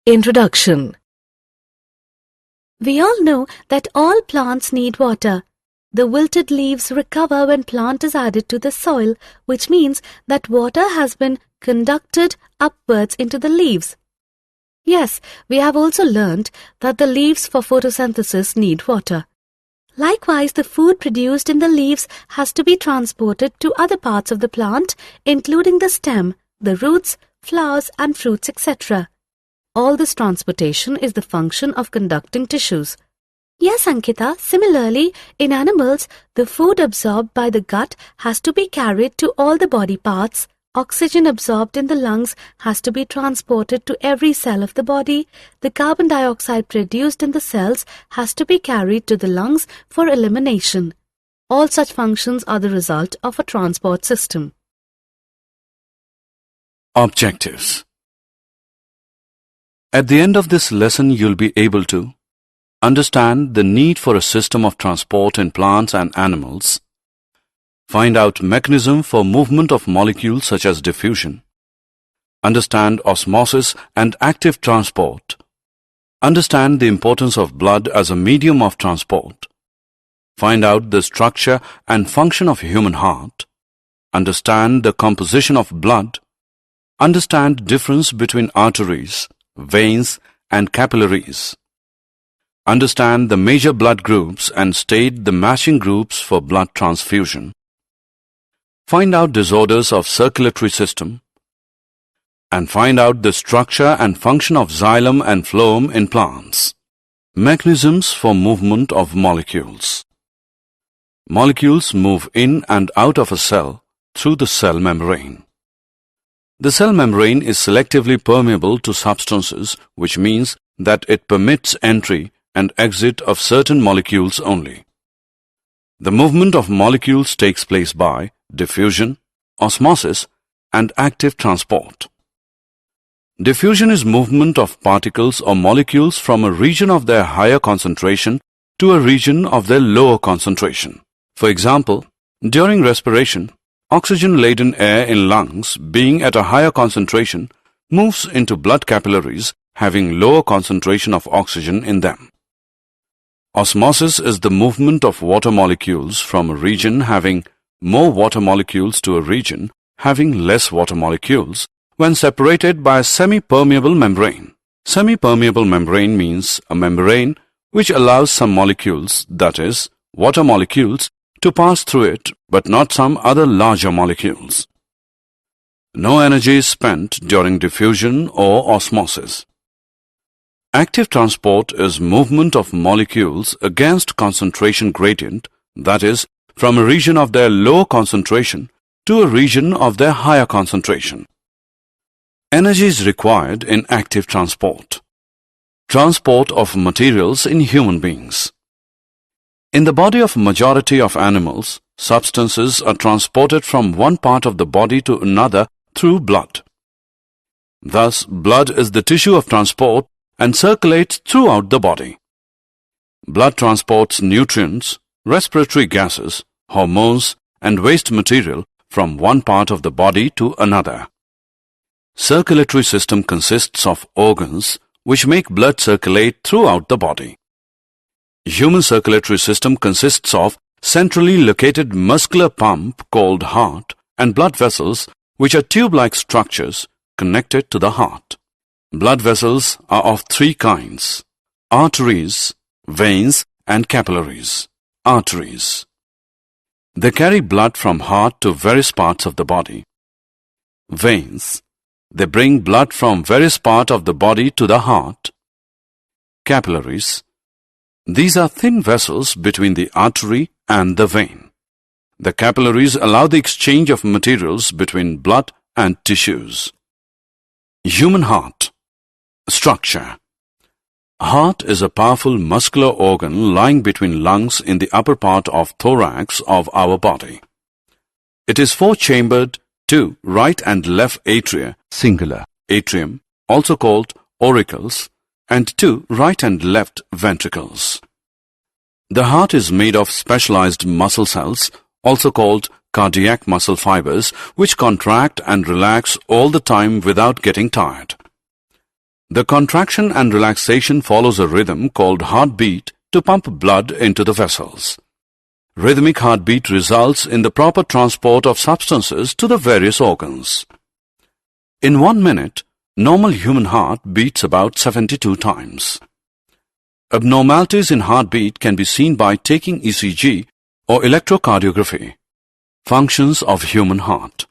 Introduction. We all know that all plants need water. The wilted leaves recover when plant is added to the soil, which means that water has been conducted upwards into the leaves. Yes, we have also learnt that the leaves for photosynthesis need water. Likewise, the food produced in the leaves has to be transported to other parts of the plant, including the stem, the roots, flowers and fruits, etc. All this transportation is the function of conducting tissues. Yes, Ankita, similarly, in animals, the food absorbed by the gut has to be carried to all the body parts. Oxygen absorbed in the lungs has to be transported to every cell of the body. The carbon dioxide produced in the cells has to be carried to the lungs for elimination. All such functions are the result of a transport system. Objectives. At the end of this lesson, you'll be able to understand the need for a system of transport in plants and animals, find out mechanism for movement of molecules such as diffusion, understand osmosis and active transport, understand the importance of blood as a medium of transport, find out the structure and function of human heart, understand the composition of blood, understand difference between arteries, veins and capillaries. Understand the major blood groups and state the matching groups for blood transfusion. Find out disorders of circulatory system. And find out the structure and function of xylem and phloem in plants. Mechanisms for movement of molecules. Molecules move in and out of a cell through the cell membrane. The cell membrane is selectively permeable to substances, which means that it permits entry and exit of certain molecules only. The movement of molecules takes place by diffusion, osmosis, and active transport. Diffusion is movement of particles or molecules from a region of their higher concentration to a region of their lower concentration. For example, during respiration, oxygen-laden air in lungs, being at a higher concentration, moves into blood capillaries having lower concentration of oxygen in them. Osmosis is the movement of water molecules from a region having more water molecules to a region having less water molecules when separated by a semi-permeable membrane. Semi-permeable membrane means a membrane which allows some molecules, that is, water molecules, to pass through it, but not some other larger molecules. No energy is spent during diffusion or osmosis. Active transport is movement of molecules against concentration gradient, that is, from a region of their low concentration to a region of their higher concentration. Energy is required in active transport. Transport of materials in human beings. In the body of majority of animals, substances are transported from one part of the body to another through blood. Thus, blood is the tissue of transport and circulates throughout the body. Blood transports nutrients, respiratory gases, hormones, and waste material from one part of the body to another. Circulatory system consists of organs which make blood circulate throughout the body. Human circulatory system consists of centrally located muscular pump called heart and blood vessels which are tube-like structures connected to the heart. Blood vessels are of three kinds: arteries, veins and capillaries. Arteries. They carry blood from heart to various parts of the body. Veins. They bring blood from various parts of the body to the heart. Capillaries. These are thin vessels between the artery and the vein. The capillaries allow the exchange of materials between blood and tissues. Human heart. Structure. Heart is a powerful muscular organ lying between lungs in the upper part of thorax of our body. It is four-chambered, two right and left atria, singular, atrium, also called auricles, and two right and left ventricles. The heart is made of specialized muscle cells, also called cardiac muscle fibers, which contract and relax all the time without getting tired. The contraction and relaxation follows a rhythm called heartbeat to pump blood into the vessels. Rhythmic heartbeat results in the proper transport of substances to the various organs. In 1 minute, normal human heart beats about 72 times. Abnormalities in heartbeat can be seen by taking ECG or electrocardiography. Functions of human heart.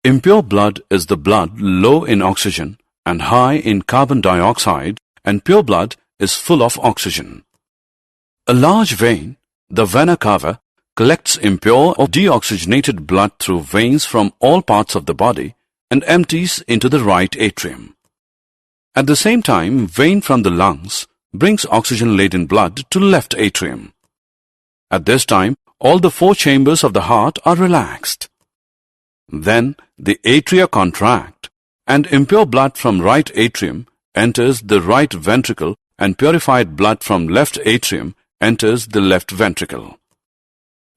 Impure blood is the blood low in oxygen and high in carbon dioxide, and pure blood is full of oxygen. A large vein, the vena cava, collects impure or deoxygenated blood through veins from all parts of the body and empties into the right atrium. At the same time, vein from the lungs brings oxygen-laden blood to left atrium. At this time, all the 4 chambers of the heart are relaxed. Then the atria contract, and impure blood from right atrium enters the right ventricle, and purified blood from left atrium enters the left ventricle.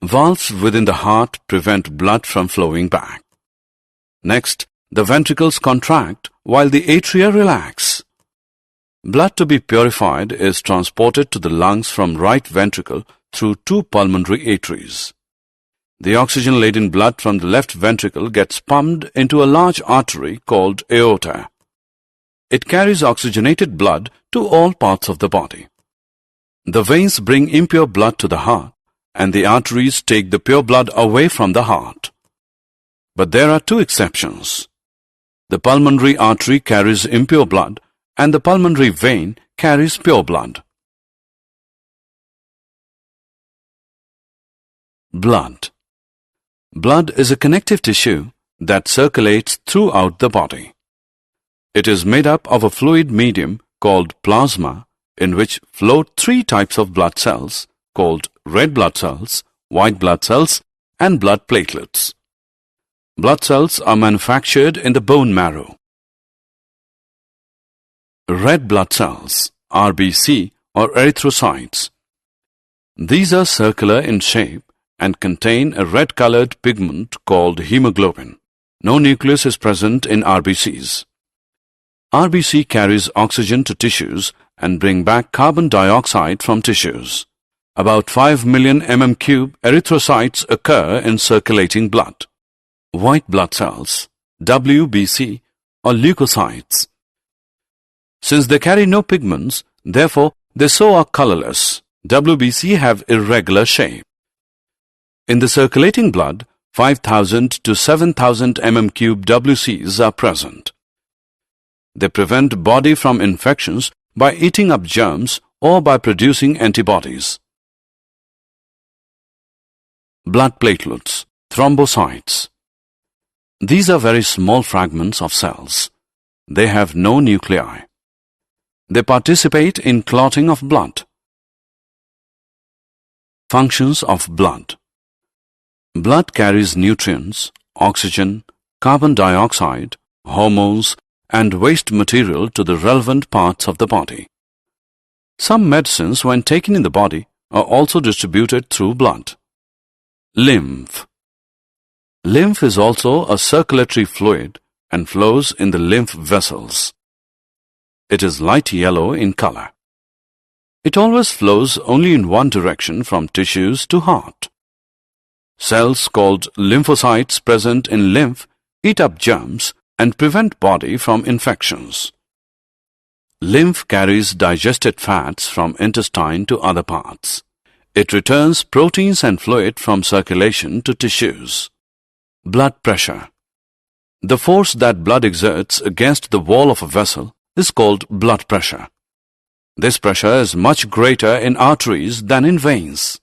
Valves within the heart prevent blood from flowing back. Next, the ventricles contract while the atria relax. Blood to be purified is transported to the lungs from right ventricle through 2 pulmonary arteries. The oxygen-laden blood from the left ventricle gets pumped into a large artery called aorta. It carries oxygenated blood to all parts of the body. The veins bring impure blood to the heart, and the arteries take the pure blood away from the heart. But there are 2 exceptions. The pulmonary artery carries impure blood, and the pulmonary vein carries pure blood. Blood. Blood is a connective tissue that circulates throughout the body. It is made up of a fluid medium called plasma, in which float 3 types of blood cells called red blood cells, white blood cells, and blood platelets. Blood cells are manufactured in the bone marrow. Red blood cells, RBC, or erythrocytes. These are circular in shape and contain a red-colored pigment called hemoglobin. No nucleus is present in RBCs. RBC carries oxygen to tissues and bring back carbon dioxide from tissues. About 5 million mm3 erythrocytes occur in circulating blood. White blood cells, WBC, or leukocytes. Since they carry no pigments, therefore they so are colorless. WBC have irregular shape. In the circulating blood, 5,000 to 7,000 mm3 WCs are present. They prevent body from infections by eating up germs or by producing antibodies. Blood platelets, thrombocytes. These are very small fragments of cells. They have no nuclei. They participate in clotting of blood. Functions of blood. Blood carries nutrients, oxygen, carbon dioxide, hormones, and waste material to the relevant parts of the body. Some medicines, when taken in the body, are also distributed through blood. Lymph. Lymph is also a circulatory fluid and flows in the lymph vessels. It is light yellow in color. It always flows only in one direction from tissues to heart. Cells called lymphocytes present in lymph eat up germs and prevent body from infections. Lymph carries digested fats from intestine to other parts. It returns proteins and fluid from circulation to tissues. Blood pressure. The force that blood exerts against the wall of a vessel is called blood pressure. This pressure is much greater in arteries than in veins.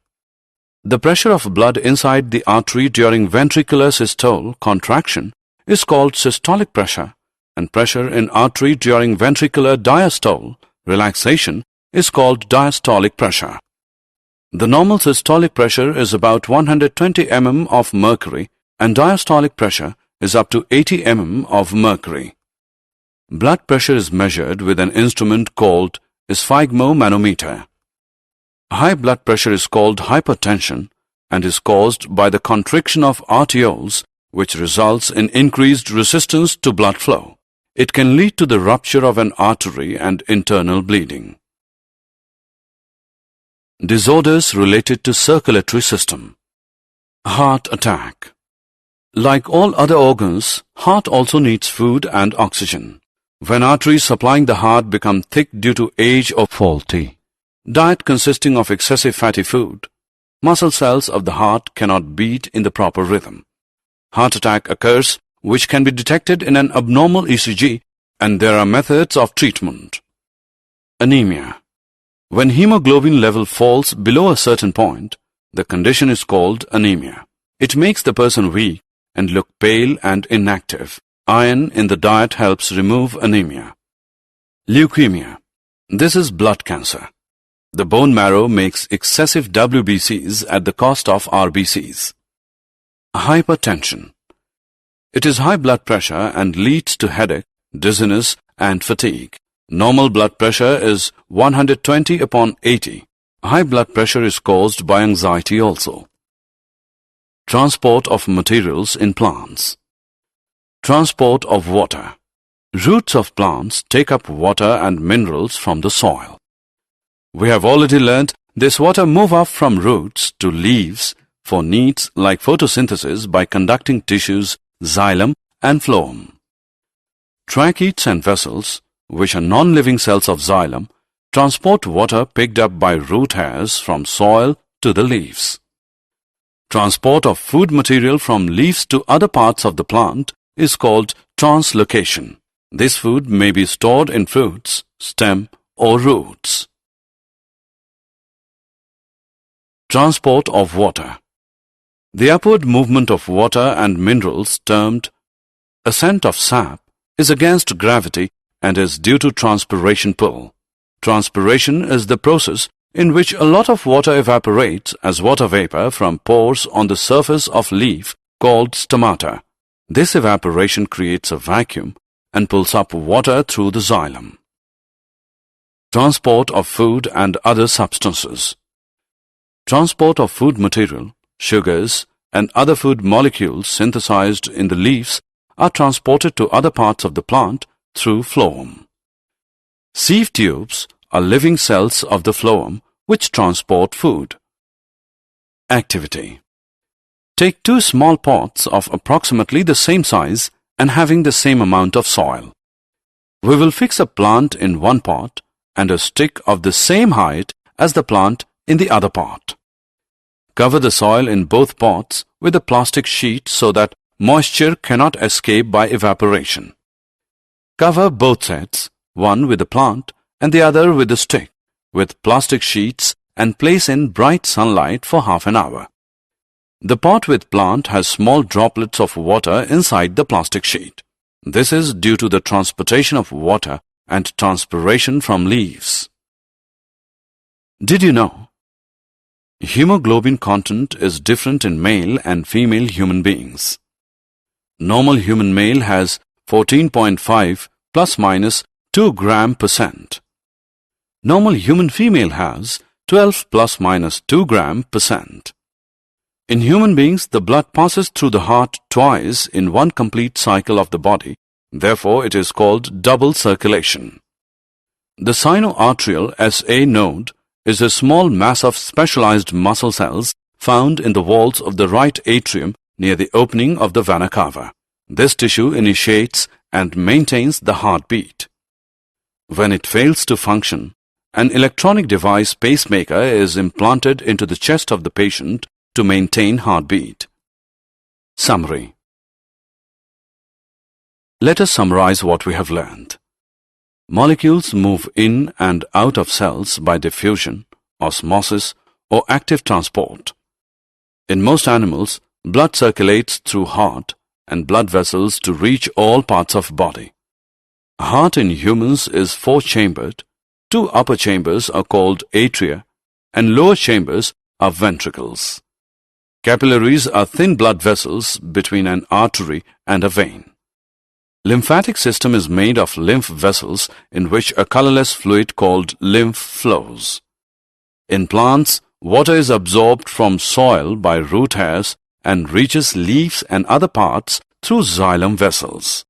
The pressure of blood inside the artery during ventricular systole contraction is called systolic pressure, and pressure in artery during ventricular diastole relaxation is called diastolic pressure. The normal systolic pressure is about 120 mm of mercury, and diastolic pressure is up to 80 mm of mercury. Blood pressure is measured with an instrument called sphygmomanometer. High blood pressure is called hypertension and is caused by the constriction of arterioles, which results in increased resistance to blood flow. It can lead to the rupture of an artery and internal bleeding. Disorders related to circulatory system. Heart attack. Like all other organs, heart also needs food and oxygen. When arteries supplying the heart become thick due to age or faulty diet consisting of excessive fatty food, muscle cells of the heart cannot beat in the proper rhythm. Heart attack occurs, which can be detected in an abnormal ECG, and there are methods of treatment. Anemia. When hemoglobin level falls below a certain point, the condition is called anemia. It makes the person weak and look pale and inactive. Iron in the diet helps remove anemia. Leukemia. This is blood cancer. The bone marrow makes excessive WBCs at the cost of RBCs. Hypertension. It is high blood pressure and leads to headache, dizziness and fatigue. Normal blood pressure is 120/80. High blood pressure is caused by anxiety also. Transport of materials in plants. Transport of water. Roots of plants take up water and minerals from the soil. We have already learnt this water move up from roots to leaves for needs like photosynthesis by conducting tissues, xylem and phloem. Tracheids and vessels, which are non-living cells of xylem, transport water picked up by root hairs from soil to the leaves. Transport of food material from leaves to other parts of the plant is called translocation. This food may be stored in fruits, stem or roots. Transport of water. The upward movement of water and minerals termed ascent of sap is against gravity and is due to transpiration pull. Transpiration is the process in which a lot of water evaporates as water vapor from pores on the surface of leaf called stomata. This evaporation creates a vacuum and pulls up water through the xylem. Transport of food and other substances. Transport of food material, sugars, and other food molecules synthesized in the leaves are transported to other parts of the plant through phloem. Sieve tubes are living cells of the phloem which transport food. Activity. Take 2 small pots of approximately the same size and having the same amount of soil. We will fix a plant in one pot and a stick of the same height as the plant in the other pot. Cover the soil in both pots with a plastic sheet so that moisture cannot escape by evaporation. Cover both sets, one with the plant and the other with the stick, with plastic sheets and place in bright sunlight for half an hour. The pot with plant has small droplets of water inside the plastic sheet. This is due to the transportation of water and transpiration from leaves. Did you know? Hemoglobin content is different in male and female human beings. Normal human male has 14.5 plus minus 2 gram%. Normal human female has 12 plus minus 2 gram%. In human beings, the blood passes through the heart twice in one complete cycle of the body. Therefore, it is called double circulation. The sinoarterial SA node is a small mass of specialized muscle cells found in the walls of the right atrium near the opening of the vena cava. This tissue initiates and maintains the heartbeat. When it fails to function, an electronic device pacemaker is implanted into the chest of the patient to maintain heartbeat. Summary. Let us summarize what we have learned. Molecules move in and out of cells by diffusion, osmosis, or active transport. In most animals, blood circulates through heart and blood vessels to reach all parts of body. Heart in humans is 4-chambered. 2 upper chambers are called atria and lower chambers are ventricles. Capillaries are thin blood vessels between an artery and a vein. Lymphatic system is made of lymph vessels in which a colorless fluid called lymph flows. In plants, water is absorbed from soil by root hairs and reaches leaves and other parts through xylem vessels.